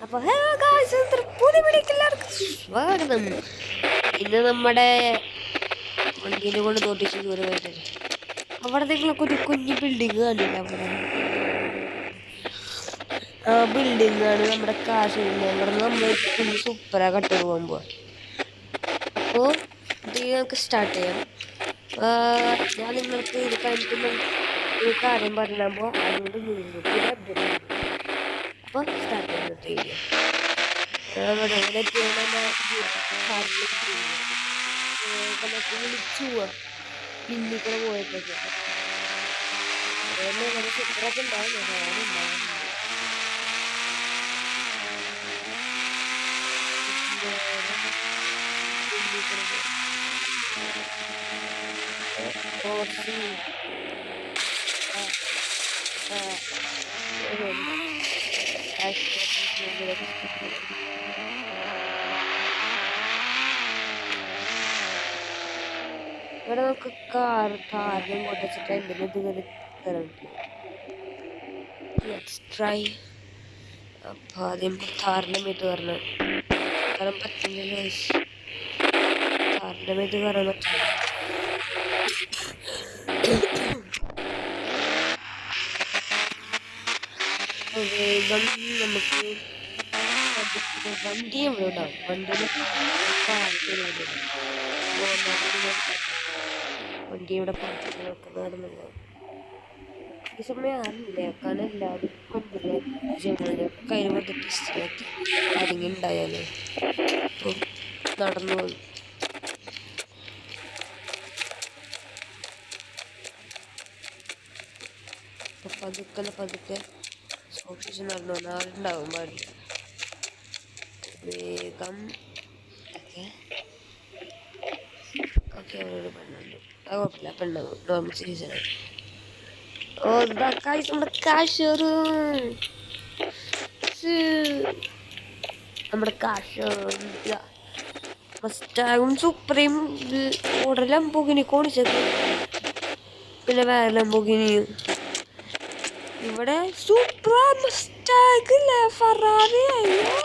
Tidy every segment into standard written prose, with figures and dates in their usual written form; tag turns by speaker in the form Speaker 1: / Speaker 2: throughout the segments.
Speaker 1: അപ്പോൾ hello guys, പുതിയ വീഡിയോക്ക് എല്ലാവർക്കും സ്വാഗതം. ഇന്ന് നമ്മുടെ വണ്ടീനെ കൊണ്ട് തോട്ടിച്ച് ദൂരമായിട്ട് അവിടെ നിങ്ങളൊക്കെ ഒരു കുഞ്ഞു ബിൽഡിങ് കാണില്ല. അവിടെ ആ ബിൽഡിംഗ് ആണ് നമ്മുടെ കാശ്മീരിൽ. അവിടെ നിന്ന് നമ്മൾ കുഞ്ഞ് സൂപ്പറാ കട്ട് പോകാൻ പോവാ. അപ്പോൾ ഇത് നമുക്ക് സ്റ്റാർട്ട് ചെയ്യാം. ഞാൻ നിങ്ങൾക്ക് ഇത് കഴിഞ്ഞിട്ട് ഒരു കാര്യം പറഞ്ഞപ്പോൾ അതുകൊണ്ട് പിന്നെ അപ്ഡേറ്റ് അപ്പോൾ സ്റ്റാർട്ട് ചെയ്യുന്നത് വീഡിയോ. വിളിച്ചു പോവാ പിന്നിക്കൂടെ പോയപ്പോഴൊക്കെ സൂപ്പറൊക്കെ ഉണ്ടാവും. ഇവിടെ നമുക്ക് കാറിനും കൊണ്ടുവച്ചിട്ട് അതിൻ്റെ ഇത് കയറാൻ ലെറ്റ്സ് ട്രൈ. അപ്പോൾ ആദ്യം കാറിൻ്റെ മേത്ത് കയറണം. കയറാൻ പറ്റുന്നില്ല. കാറിൻ്റെ മേത്ത് കയറാൻ പറ്റില്ല. വേഗം നമുക്ക് വണ്ടി ഇവിടെ ഉണ്ടാവും. വണ്ടി ഇവിടെ പാർക്ക് നോക്കുന്നതാണെന്നുണ്ടാവും. ഈ സമയം അറിയില്ല, കാരണം എല്ലാവരും വണ്ടിയിലെ ജനങ്ങളെ കയ്യിൽ വന്ന് ടെസ്റ്റിലാക്കി ആരെങ്കിലും ഉണ്ടായാലേ അപ്പം നടന്നു പോകും. അപ്പം പതുക്കെ സൂക്ഷിച്ച് നടന്നു വന്നാൽ ആളുണ്ടാവും പാടില്ല. വേഗം ഓക്കെ അവരോട് പെണ്ണുണ്ട്. അത് കുഴപ്പമില്ല, പെണ്ണാകും. നോർമൽ സീസണാണ്. ഓ ഇതാ കാശ്, നമ്മുടെ കാശ് നമ്മുടെ കാശ് മസ്റ്റാഗും സൂപ്പറേയും ഓർഡർ ലംബോഗിനി കോണിച്ചത്. പിന്നെ വേറെ ലംബോഗിനിയും ഇവിടെ സൂപ്പർ മസ്റ്റാഗ് ഫെറാറി. അയ്യോ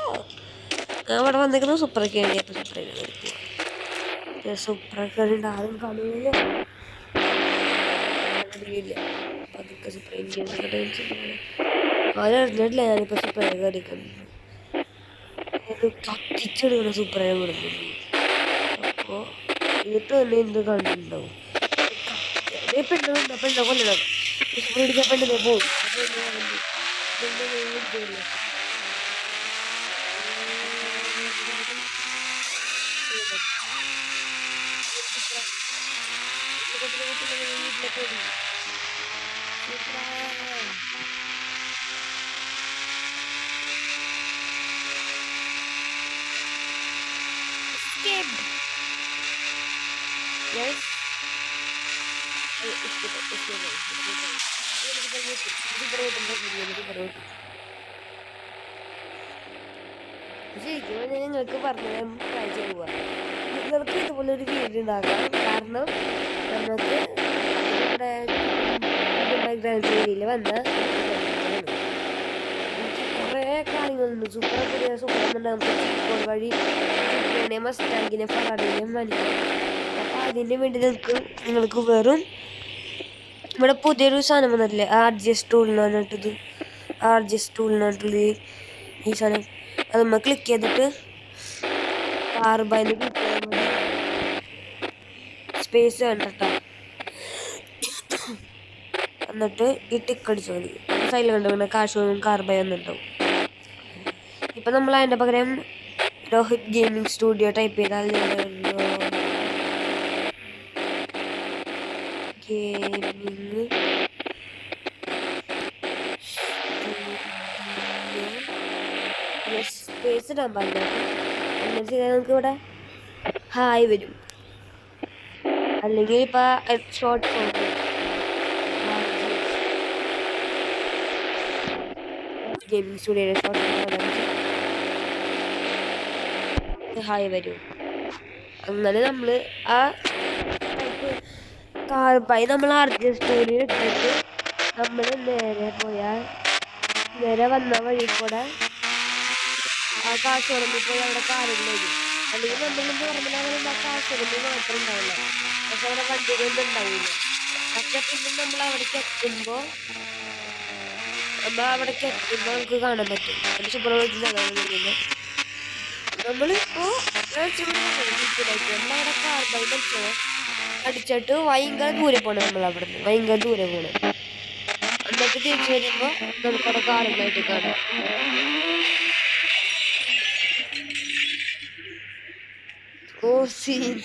Speaker 1: ഞാൻ ഇവിടെ വന്നിരിക്കുന്നത് സൂപ്പറൊക്കെയാണ്. അപ്പോൾ സൂപ്പറൊക്കെ ഉണ്ട്. ആരും കാണുന്നില്ല. അതൊക്കെ സൂപ്പർ ആരറിഞ്ഞിട്ടില്ല. ഞാനിപ്പോൾ സൂപ്പറൊക്കെ അടിക്കുന്നത് കത്തിച്ചെടുക്കണം. സൂപ്പറായി വിടുന്നുണ്ട്. അപ്പോൾ ഇതിട്ട് തന്നെ എന്ത് കണ്ടിട്ടുണ്ടാവും. പെണ്ണ കൊല്ലണം. പിടിക്കാൻ പെണ്ണേ പോകും. ശരിക്കും നിങ്ങൾക്ക് പറഞ്ഞാൽ ട്രൈ ചെയ്യുക. നിങ്ങൾക്ക് ഇതുപോലൊരു വീഡിയോ ഉണ്ടാക്കാം. കാരണം നമുക്ക് നമ്മുടെ ഗ്രാൻഡ് വന്ന കുറേ കാര്യങ്ങളുണ്ട്. സൂപ്പർ നമുക്ക് വഴി മസ്റ്റാങ്കിനെ ഫെറാറിനെ മനസ്സിലാക്കാം. അപ്പം അതിന് വേണ്ടി നിങ്ങൾക്ക് വെറും ഇവിടെ പുതിയൊരു സാധനം വന്നിട്ടില്ലേ, RGS ടൂളിനാണ് ഇട്ടത്. RGS ടൂളിനായിട്ടുള്ള ഈ സാധനം അത് നമ്മൾ ക്ലിക്ക് ചെയ്തിട്ട് കാർബൈന് ക്ലിക്ക് ചെയ്യാൻ മതി. സ്പേസ് കണ്ടിട്ടോ. എന്നിട്ട് ഈ ടിക്ക് അടിച്ചാൽ മതി. സൈഡിൽ കണ്ടു കാശും കാർബൈ വന്നിട്ടുണ്ടാവും. ഇപ്പം നമ്മൾ അതിൻ്റെ പകരം രോഹിത് ഗെയിമിംഗ് സ്റ്റുഡിയോ ടൈപ്പ് ചെയ്താൽ ഗെയിമിംഗ് സ്പേസ് ഇടാൻ പാടില്ല. അങ്ങനെ ചെയ്താൽ നമുക്ക് ഇവിടെ ഹായ് വരും. അല്ലെങ്കിൽ ഇപ്പം ഷോർട്ട് ഫോം ഗെയിമിംഗ് സ്റ്റുഡിയോയുടെ ഷോർട്ട് ഹായ് വരും. അങ്ങനെ നമ്മൾ ആ കാർബൈ നമ്മൾ RGS ടൂളിൽ ഇട്ടിട്ട് നമ്മൾ നേരെ പോയാൽ നേരെ വന്ന വഴി കൂടെ ആ കാശുറമ്പി പോയി അവിടെ കാറുള്ളത്. അല്ലെങ്കിൽ നമ്മളെന്ന് പറഞ്ഞാൽ ആ കാശുറമ്പി മാത്രം ഉണ്ടാവില്ല, പക്ഷെ അവിടെ വണ്ടികളൊന്നും ഉണ്ടാവില്ല. പക്ഷെ പിന്നെ നമ്മൾ അവിടേക്ക് എത്തുമ്പോൾ നമുക്ക് കാണാൻ പറ്റും. അത് സുബ്രഹ്മണ്യത്തിലാണ് നമ്മളിപ്പോ നമ്മളവിടെ കാർബൈ അടിച്ചിട്ട് ഭയങ്കര ദൂരെ പോണം. നമ്മൾ അവിടെ നിന്ന് ഭയങ്കര ദൂരെ പോണം. എന്നിട്ട് തിരിച്ചു വരുമ്പോ നമുക്കവിടെ കാറുകളായിട്ട് കാണാം. ഓ സീൻ,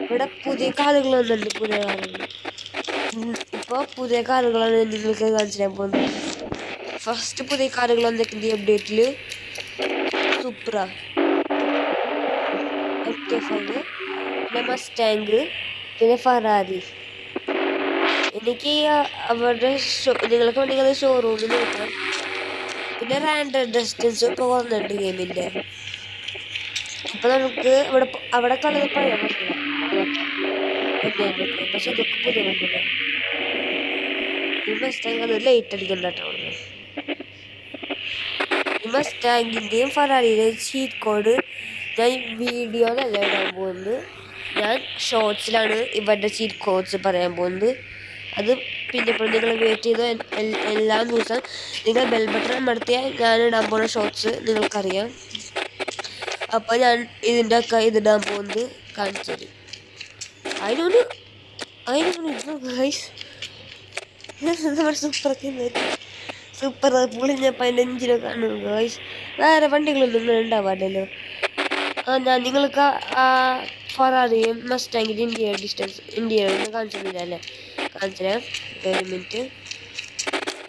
Speaker 1: ഇവിടെ പുതിയ കാറുകൾ വന്നിട്ടുണ്ട്. പുതിയ കാറുകൾ ഇപ്പൊ പുതിയ കാറുകളാണ് നിങ്ങൾക്ക് കാണിച്ചു തരാൻ പോകുന്നത്. ഫസ്റ്റ് പുതിയ കാറുകൾ വന്നിട്ടുണ്ട് ഈ അപ്ഡേറ്റില്. സുപ്ര, MK5, പിന്നെ മസ്റ്റാങ്ക്, പിന്നെ ഫെറാറി. എനിക്ക് അവരുടെ നിങ്ങൾക്ക് വേണമെങ്കിൽ അത് ഷോറൂമിൽ നോക്കാം. പിന്നെ റാൻഡം ഡിസ്റ്റൻസ് ഇപ്പോൾ വന്നിട്ടുണ്ട് ഗെയിമിൻ്റെ. ഇപ്പൊ നമുക്ക് അവിടെ കളത് പഴയ വണ്ടികളാണ്, പക്ഷെ ഇതൊക്കെ പുതിയ വണ്ടികളാണ്. ഈ മസ്റ്റാങ്ക് അത് ലൈറ്റ് അടിക്കണ്ട കേട്ടോ. ഈ മസ്റ്റാങ്കിൻ്റെയും ഫെറാറിയുടെയും ചീറ്റ് കോഡ് ഞാൻ വീഡിയോയിലല്ല ഇടാൻ പോകുന്നത്, ഞാൻ ഷോർട്സിലാണ് ഇവരുടെ ചീറ്റ് കോഡ്സ് പറയാൻ പോകുന്നത്. അത് പിന്നെ ഇപ്പോൾ നിങ്ങൾ വെയിറ്റ് ചെയ്ത് എല്ലാ ദിവസം നിങ്ങൾ ബെൽ ബട്ടൺ അമർത്തിയാൽ ഞാൻ ഇടാൻ പോകുന്ന ഷോർട്സ് നിങ്ങൾക്കറിയാം. അപ്പോൾ ഞാൻ ഇതിൻ്റെ ഇതിടാൻ പോകുന്നത് കാണിച്ചു തരും. അതിനൊരു സൂപ്പർ പൊളിഞ്ഞപ്പോൾ അതിൻ്റെ എഞ്ചിനെ കാണുന്നു ഗൈസ്. വേറെ വണ്ടികളൊന്നും ഉണ്ടാവാറില്ലല്ലോ. നിങ്ങൾക്ക് ആ ഫെറാറിയും മസ്റ്റാങ്കിൻ്റെ ഇന്ത്യയിലൊന്നും കാണിച്ചു തന്നില്ലല്ലേ? കാണിച്ചു തരാം, ഒരു മിനിറ്റ്.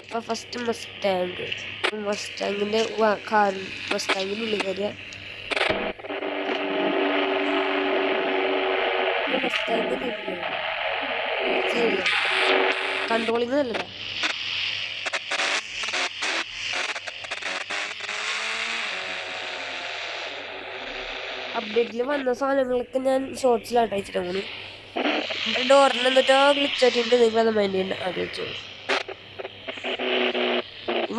Speaker 1: അപ്പോൾ ഫസ്റ്റ് മസ്റ്റാങ്കിൻ്റെ മസ്റ്റാങ്കിൻ്റെ ഉള്ളിൽ കയറിയ കൺട്രോളിങ് നല്ലതാ. അപ്ഡേറ്റിൽ വന്ന സാധനങ്ങളൊക്കെ ഞാൻ ഷോർട്സിലായിട്ട് അയച്ചിട്ടാണ്. എൻ്റെ ഡോറിന് എന്നിട്ടോ ഗ്ലിച്ചായിട്ടുണ്ട്, നിങ്ങളത് മൈൻഡ് ചെയ്യേണ്ട ആലോചിച്ചു.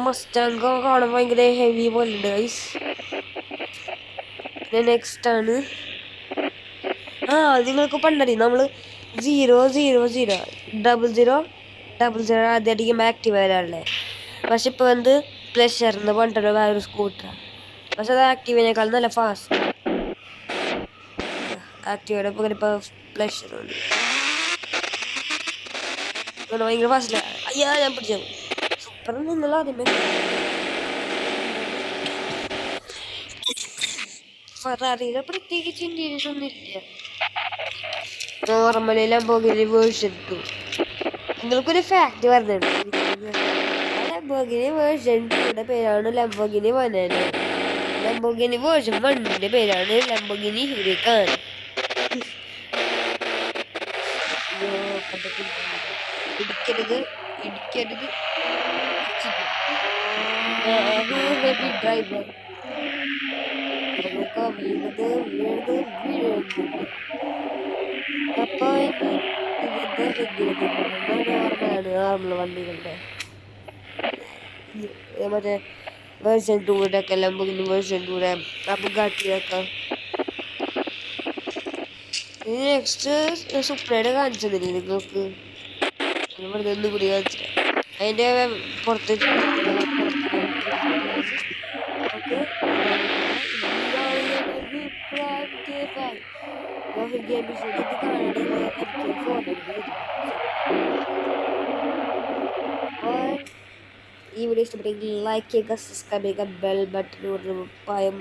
Speaker 1: മസ്റ്റാങ്ക് കാണാൻ ഭയങ്കര ഹെവി പോലെ ഉണ്ട് ഗൈസ്. പിന്നെ നെക്സ്റ്റ് ആണ് നിങ്ങൾക്ക് പണ്ടറിയും നമ്മൾ 0000000 ആദ്യം അടിക്കുമ്പോൾ ആക്റ്റീവ് ആയാലേ. പക്ഷെ ഇപ്പോൾ എന്ത് പ്ലഷറിന് പണ്ടൊരു വേറൊരു സ്കൂട്ടറാണ്, പക്ഷെ അത് ആക്റ്റീവിനേക്കാൾ നല്ല ഫാസ്റ്റ്. ആക്റ്റീവയുടെ പകരം ഇപ്പോൾ പ്ലഷറുണ്ട്, ഭയങ്കര ഫാസ്റ്റില്ല. അയ്യാ ഞാൻ പിടിച്ചു സൂപ്പർ നിന്നുള്ള ആദ്യമേ. ഫെറാറിയുടെ പ്രത്യേകിച്ച് ഇന്ത്യയിലൊന്നും ഇല്ല. Normally Lamborghini version 2. നിങ്ങൾക്കൊരു ഫാക്ട് പറഞ്ഞിട്ടുണ്ട്, ലംബോർഗിനി വേർഷൻ 2യുടെ പേരാണ് ലംബോർഗിനി വനാന. ലംബോർഗിനി വേർഷൻ 1ന്റെ പേരാണ് ലംബോർഗിനി ഹുറിക്കാൻ. ഇടിക്കരുത് ഹെവി ഡ്രൈവർ. അപ്പോൾ നോർമൽ വണ്ടികളുടെ മറ്റേ വേർഷൻ 2യുടെ ഒക്കെ ലംബോർഗിനി വേർഷൻ 2യുടെ ബുഗാട്ടിയൊക്കെ. ഇനി നെക്സ്റ്റ് സുപ്രയുടെ കാണിച്ചതില്ലേ നിങ്ങൾക്ക്? വെറുതെ ഒന്നും കൂടി കാണിച്ചില്ല. അതിൻ്റെ പുറത്ത് ഈ വീഡിയോ ഇഷ്ടപ്പെട്ടെങ്കിൽ ലൈക്ക് ചെയ്യുക, സബ്സ്ക്രൈബ് ചെയ്യുക, ബെൽ ബട്ടൺ പായം